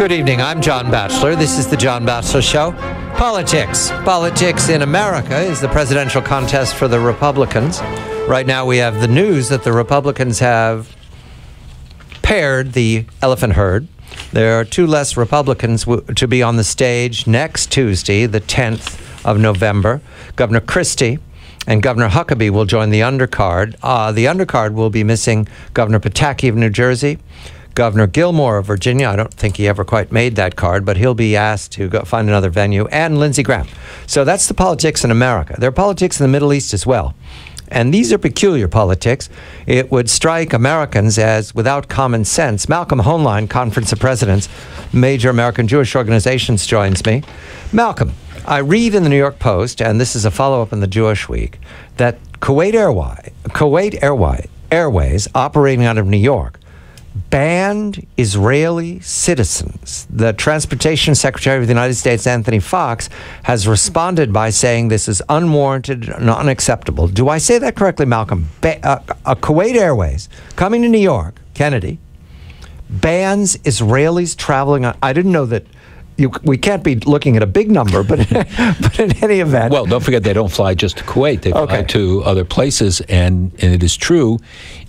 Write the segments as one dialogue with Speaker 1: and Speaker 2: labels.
Speaker 1: Good evening. I'm John Batchelor. This is the John Batchelor Show. Politics. Politics in America is the presidential contest for the Republicans. Right now we have the news that the Republicans have paired the elephant herd. There are two less Republicans to be on the stage next Tuesday, the 10th of November. Governor Christie and Governor Huckabee will join the undercard. The undercard will be missing Governor Pataki of New Jersey, Governor Gilmore of Virginia. I don't think he ever quite made that card, but he'll be asked to go find another venue, and Lindsey Graham. So that's the politics in America. There are politics in the Middle East as well. And these are peculiar politics. It would strike Americans as without common sense. Malcolm Hoenlein, Conference of Presidents, major American Jewish organizations, joins me. Malcolm, I read in the New York Post, and this is a follow-up in the Jewish Week, that Kuwait Airways, operating out of New York, banned Israeli citizens. The Transportation Secretary of the United States, Anthony Fox, has responded by saying this is unwarranted and unacceptable. Do I say that correctly, Malcolm? Kuwait Airways, coming to New York, Kennedy, bans Israelis traveling on... I didn't know that... we can't be looking at a big number, but in any event...
Speaker 2: Well, don't forget they don't fly just to Kuwait. They fly to other places, and it is true,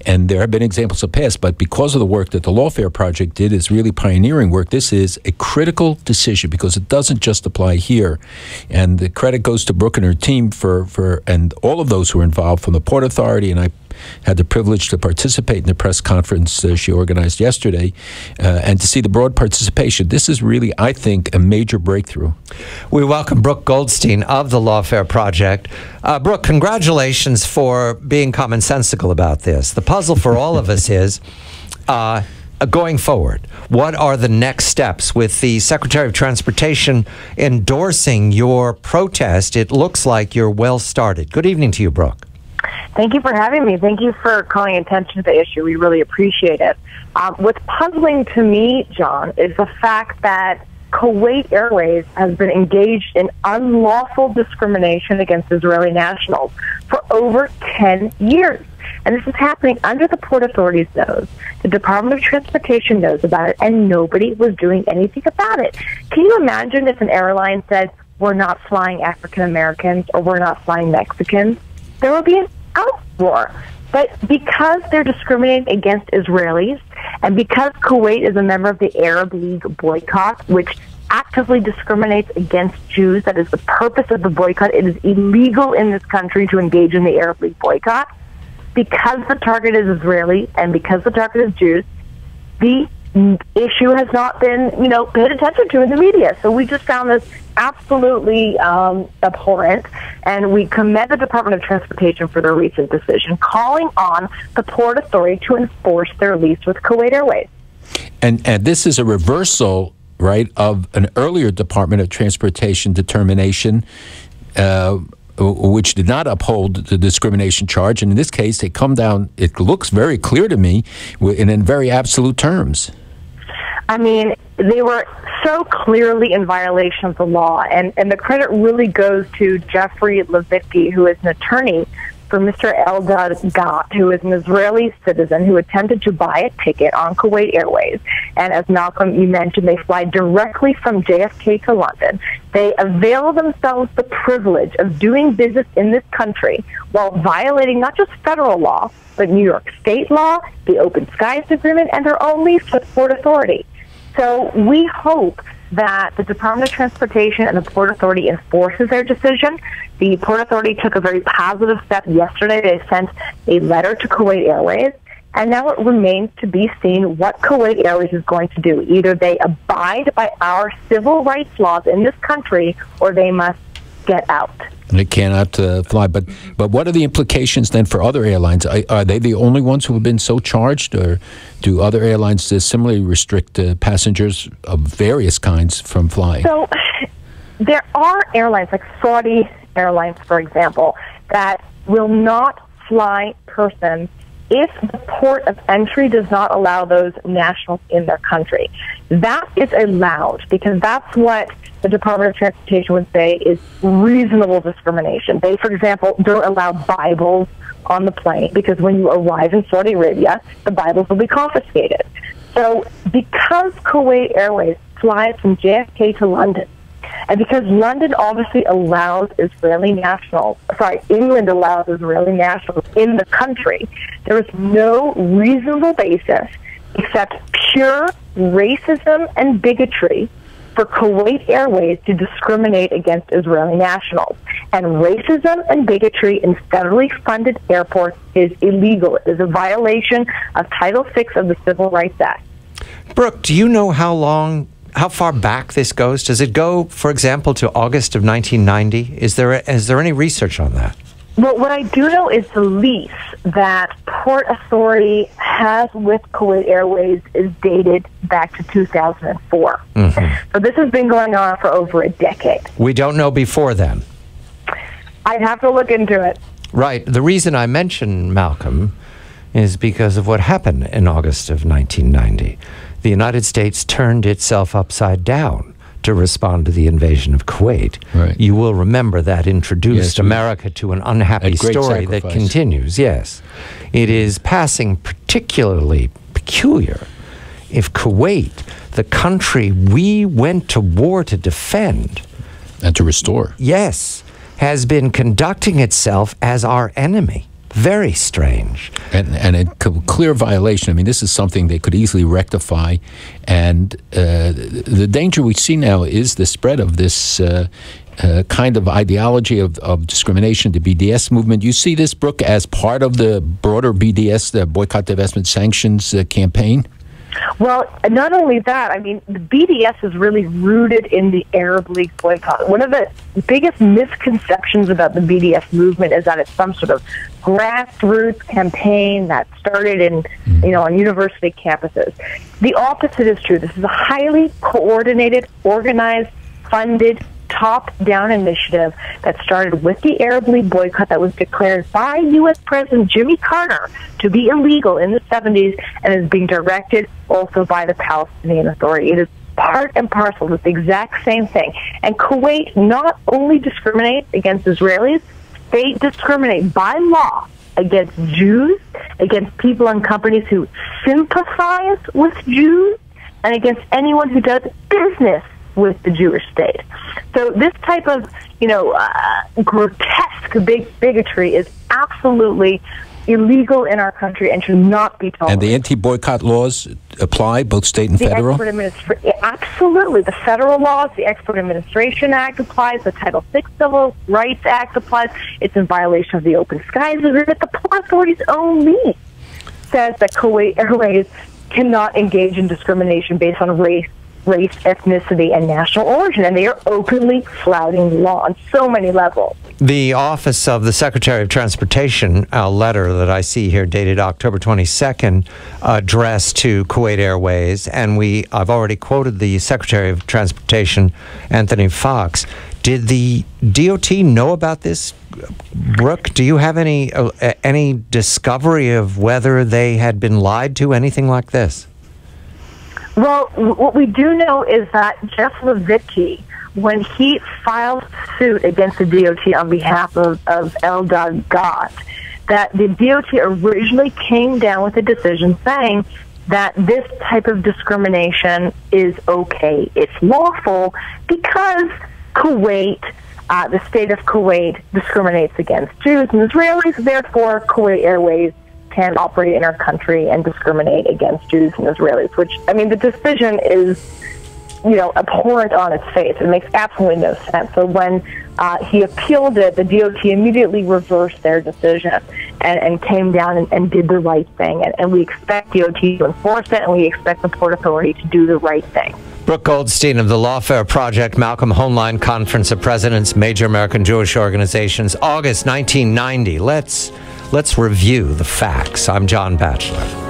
Speaker 2: and there have been examples of past, but because of the work that the Lawfare Project did is really pioneering work, this is a critical decision because it doesn't just apply here. And the credit goes to Brooke and her team and all of those who were involved from the Port Authority, and I had the privilege to participate in the press conference she organized yesterday, and to see the broad participation. This is really, I think, a major breakthrough.
Speaker 1: We welcome Brooke Goldstein of the Lawfare Project. Brooke, congratulations for being commonsensical about this. The puzzle for all of us is, going forward, what are the next steps? With the Secretary of Transportation endorsing your protest, it looks like you're well started. Good evening to you, Brooke.
Speaker 3: Thank you for having me. Thank you for calling attention to the issue. We really appreciate it. What's puzzling to me, John, is the fact that Kuwait Airways has been engaged in unlawful discrimination against Israeli nationals for over 10 years. And this is happening under the Port Authority's nose. The Department of Transportation knows about it, and nobody was doing anything about it. Can you imagine if an airline said, we're not flying African Americans or we're not flying Mexicans? There would be an outroar. But because they're discriminating against Israelis, and because Kuwait is a member of the Arab League boycott, which actively discriminates against Jews, that is the purpose of the boycott. It is illegal in this country to engage in the Arab League boycott. Because the target is Israeli and because the target is Jews, the issue has not been, paid attention to in the media. So we just found this absolutely abhorrent, and we commend the Department of Transportation for their recent decision, calling on the Port Authority to enforce their lease with Kuwait Airways.
Speaker 2: And this is a reversal, right, of an earlier Department of Transportation determination, which did not uphold the discrimination charge. And in this case, they come down, it looks very clear to me, in very absolute terms.
Speaker 3: I mean, they were so clearly in violation of the law, and the credit really goes to Jeffrey Levitsky, who is an attorney for Mr. Eldad Gat, who is an Israeli citizen who attempted to buy a ticket on Kuwait Airways. And as Malcolm, you mentioned, they fly directly from JFK to London. They avail themselves the privilege of doing business in this country while violating not just federal law, but New York state law, the Open Skies Agreement, and their own lease with Port Authority. So we hope that the Department of Transportation and the Port Authority enforces their decision. The Port Authority took a very positive step yesterday. They sent a letter to Kuwait Airways, and now it remains to be seen what Kuwait Airways is going to do. Either they abide by our civil rights laws in this country, or they must get out.
Speaker 2: They cannot fly. But what are the implications then for other airlines? Are they the only ones who have been so charged, or do other airlines similarly restrict passengers of various kinds from flying?
Speaker 3: So there are airlines, like Saudi Airlines, for example, that will not fly persons if the port of entry does not allow those nationals in their country. That is allowed because that's what the Department of Transportation would say is reasonable discrimination. They, for example, don't allow Bibles on the plane because when you arrive in Saudi Arabia, the Bibles will be confiscated. So because Kuwait Airways flies from JFK to London. And because London obviously allows England allows Israeli nationals in the country, there is no reasonable basis except pure racism and bigotry for Kuwait Airways to discriminate against Israeli nationals. And racism and bigotry in federally funded airports is illegal. It is a violation of Title VI of the Civil Rights Act.
Speaker 1: Brooke, do you know how far back this goes? Does it go, for example, to August of 1990? Is there any research on that?
Speaker 3: Well, what I do know is the lease that Port Authority has with Kuwait Airways is dated back to 2004. Mm-hmm. So this has been going on for over a decade. We
Speaker 1: don't know before then.
Speaker 3: I'd have to look into it.
Speaker 1: Right. The reason I mention Malcolm is because of what happened in August of 1990. The United States turned itself upside down to respond to the invasion of Kuwait. Right. You will remember that introduced America to an unhappy story that continues. Yes. It is passing particularly peculiar if Kuwait, the country we went to war to defend
Speaker 2: and to restore,
Speaker 1: yes, has been conducting itself as our enemy. Very strange.
Speaker 2: And a clear violation. I mean, this is something they could easily rectify. And the danger we see now is the spread of this kind of ideology of discrimination, the BDS movement. You see this, Brooke, as part of the broader BDS, the Boycott, Divestment, Sanctions campaign?
Speaker 3: Well, not only that, I mean, the BDS is really rooted in the Arab League boycott. One of the biggest misconceptions about the BDS movement is that it's some sort of grassroots campaign that started on university campuses. The opposite is true. This is a highly coordinated, organized, funded, top-down initiative that started with the Arab League boycott that was declared by U.S. President Jimmy Carter to be illegal in the 70s and is being directed also by the Palestinian Authority. It is part and parcel with the exact same thing. And Kuwait not only discriminates against Israelis, they discriminate by law against Jews, against people and companies who sympathize with Jews, and against anyone who does business with the Jewish state. So this type of, grotesque bigotry is absolutely illegal in our country and should not be tolerated.
Speaker 2: And the anti-boycott laws apply, both state and federal?
Speaker 3: Absolutely. The federal laws, the Export Administration Act applies, the Title VI Civil Rights Act applies. It's in violation of the Open Skies Agreement. The Port Authority's own lease says that Kuwait Airways cannot engage in discrimination based on race, ethnicity, and national origin, and they are openly flouting the law on so many levels.
Speaker 1: The Office of the Secretary of Transportation, a letter that I see here dated October 22nd, addressed to Kuwait Airways, and I've already quoted the Secretary of Transportation, Anthony Fox. Did the DOT know about this, Brooke? Do you have any discovery of whether they had been lied to, anything like this?
Speaker 3: Well, what we do know is that Jeff Levicki, when he filed suit against the DOT on behalf of Eldad Gott, that the DOT originally came down with a decision saying that this type of discrimination is okay. It's lawful because Kuwait, the state of Kuwait, discriminates against Jews and Israelis. Therefore, Kuwait Airways can operate in our country and discriminate against Jews and Israelis, which, I mean, the decision is, abhorrent on its face. It makes absolutely no sense. So when he appealed it, the DOT immediately reversed their decision and came down and did the right thing. And we expect DOT to enforce it, and we expect the Port Authority to do the right thing.
Speaker 1: Brooke Goldstein of the Lawfare Project, Malcolm Hoenlein Conference of Presidents, Major American Jewish Organizations, August 1990. Let's review the facts. I'm John Batchelor.